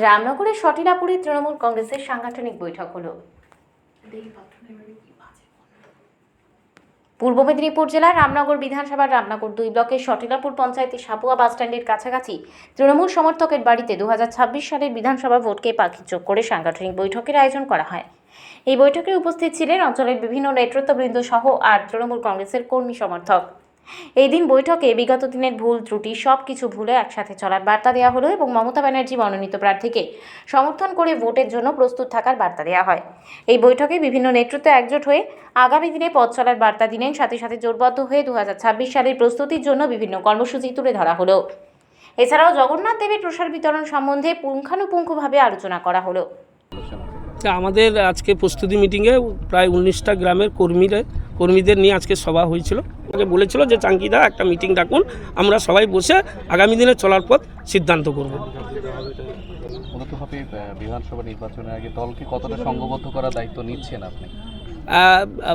রামনগরের সটিলাপুরে তৃণমূল কংগ্রেসের সাংগঠনিক বৈঠক হলো। পূর্ব মেদিনীপুর জেলার রামনগর বিধানসভার রামনগর 2 ব্লকের সটিলাপুর পঞ্চায়েতের সাপুয়া বাসস্ট্যান্ডের কাছাকাছি তৃণমূল সমর্থকের বাড়িতে 2026 সালের বিধানসভা ভোটকে পাখিচোখ করে সাংগঠনিক বৈঠকের আয়োজন করা হয়। এই বৈঠকে উপস্থিত ছিলেন অঞ্চলের বিভিন্ন নেতৃত্ববৃন্দ সহ আর তৃণমূল কংগ্রেসের কর্মী সমর্থক। এই দিন বৈঠকে বিগত দিনের ভুল ত্রুটি সবকিছু ভুলে একসাথে চলার বার্তা দেওয়া হলো এবং মমতা ব্যানার্জি মনোনীত প্রার্থীকে সমর্থন করে ভোটের জন্য প্রস্তুত থাকার বার্তা দেওয়া হয়। এই বৈঠকে বিভিন্ন নেতৃত্ব একজোট হয়ে আগামী দিনে পথ চলার বার্তা দিলেন, সাথে সাথে জোটবদ্ধ হয়ে 2026 সালের প্রস্তুতির জন্য বিভিন্ন কর্মসূচি তুলে ধরা হলো। এছাড়াও জগন্নাথ দেবের প্রসাদ বিতরণ সম্বন্ধে পুঙ্খানুপুঙ্খভাবে আলোচনা করা হলো। আমাদের আজকে প্রস্তুতি মিটিংয়ে প্রায় 19টা গ্রামের কর্মীদের নিয়ে আজকে সভা হয়েছিল। আমাকে বলেছিল যে চাঙ্কিদা একটা মিটিং ডাকুন, আমরা সবাই বসে আগামী দিনে চলার পথ সিদ্ধান্ত করব। বিধানসভা নির্বাচনের আগে দলকে কতটা সংঘবদ্ধ করার দায়িত্ব নিচ্ছেন আপনি?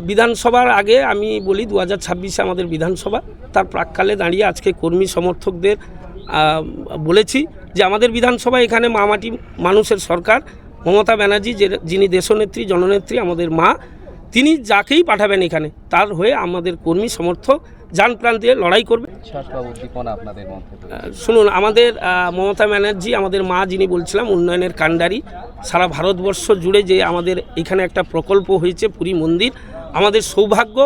বিধানসভার আগে আমি বলি 2026-এ আমাদের বিধানসভা, তার প্রাককালে দাঁড়িয়ে আজকে কর্মী সমর্থকদের বলেছি যে আমাদের বিধানসভা এখানে মামাটি মানুষের সরকার, মমতা ব্যানার্জি যিনি দেশনেত্রী জননেত্রী আমাদের মা, তিনি যাকেই পাঠাবেন এখানে তার হয়ে আমাদের কর্মী সমর্থক যান প্রাণ দিয়ে লড়াই করবে। শুনুন, আমাদের মমতা ব্যানার্জি আমাদের মা, যিনি বলছিলাম উন্নয়নের কাণ্ডারি, সারা ভারতবর্ষ জুড়ে যে আমাদের এখানে একটা প্রকল্প হয়েছে পুরী মন্দির, আমাদের সৌভাগ্য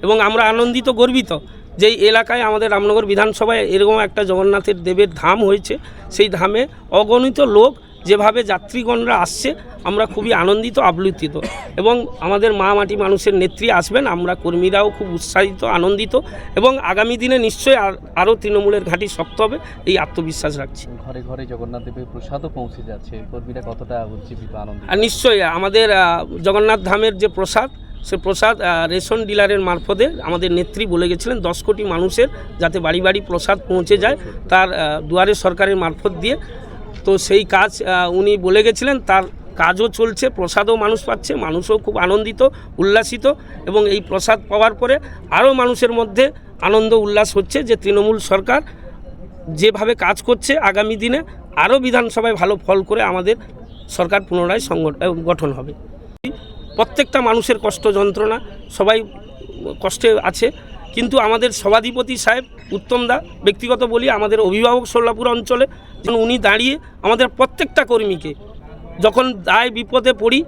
এবং আমরা আনন্দিত গর্বিত যে এই এলাকায় আমাদের রামনগর বিধানসভায় এরকম একটা জগন্নাথের দেবের ধাম হয়েছে। সেই ধামে অগণিত লোক যেভাবে যাত্রীগণরা আসছে, আমরা খুবই আনন্দিত আপ্লুত এবং আমাদের মা মাটি মানুষের নেত্রী আসবেন, আমরা কর্মীরাও খুব উৎসাহিত আনন্দিত এবং আগামী দিনে নিশ্চয়ই আরও তৃণমূলের ঘাঁটি শক্ত হবে এই আত্মবিশ্বাস রাখছি। ঘরে ঘরে জগন্নাথ দেবের প্রসাদও পৌঁছে যাচ্ছে, কর্মীরা কতটা উজ্জীবিত আনন্দিত? আর নিশ্চয়ই আমাদের জগন্নাথ ধামের যে প্রসাদ, সে প্রসাদ রেশন ডিলারের মারফতে আমাদের নেত্রী বলে গেছিলেন 10 কোটি মানুষের যাতে বাড়ি বাড়ি প্রসাদ পৌঁছে যায়, তার দুয়ারে সরকারের মারফত দিয়ে। তো সেই কাজ উনি বলে গেছিলেন, তার কাজও চলছে, প্রসাদও মানুষ পাচ্ছে, মানুষও খুব আনন্দিত উল্লাসিত এবং এই প্রসাদ পাওয়ার পরে আরও মানুষের মধ্যে আনন্দ উল্লাস হচ্ছে যে তৃণমূল সরকার যেভাবে কাজ করছে আগামী দিনে আরও বিধানসভায় ভালো ফল করে আমাদের সরকার পুনরায় গঠন হবে। প্রত্যেকটা মানুষের কষ্ট যন্ত্রণা, সবাই কষ্টে আছে, কিন্তু আমাদের সভাধিপতি সাহেব উত্তম দা, ব্যক্তিগত বলি আমাদের অভিভাবক সোল্লাপুর অঞ্চলে, যেন উনি দাঁড়িয়ে আমাদের প্রত্যেকটা কর্মীকে যখন দায় বিপদে পড়ি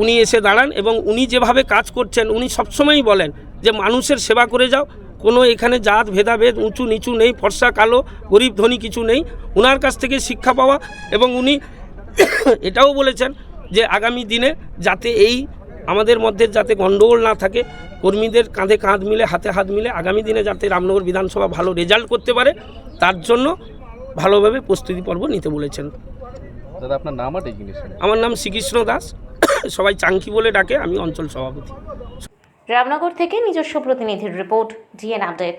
উনি এসে দাঁড়ান এবং উনি যেভাবে কাজ করছেন, উনি সবসময়ই বলেন যে মানুষের সেবা করে যাও, কোনো এখানে জাত ভেদাভেদ উঁচু নিচু নেই, ফর্সা কালো গরিব ধনী কিছু নেই, ওনার কাছ থেকে শিক্ষা পাওয়া। এবং উনি এটাও বলেছেন যে আগামী দিনে যাতে এই আমাদের মধ্যে যাতে গণ্ডগোল না থাকে, কর্মীদের কাঁধে কাঁধ মিলে হাতে হাত মিলে আগামী দিনে যাতে রামনগর বিধানসভা ভালো রেজাল্ট করতে পারে, তার জন্য ভালোভাবে প্রস্তুতি পর্ব নিতে বলেছেন। দাদা, আপনার নাম আর জিনিস? আমার নাম শ্রীকৃষ্ণ দাস, সবাই চাঙ্কি বলে ডাকে, আমি অঞ্চল সভাপতি। রামনগর থেকে নিজস্ব প্রতিনিধির রিপোর্ট, জিএন আপডেট।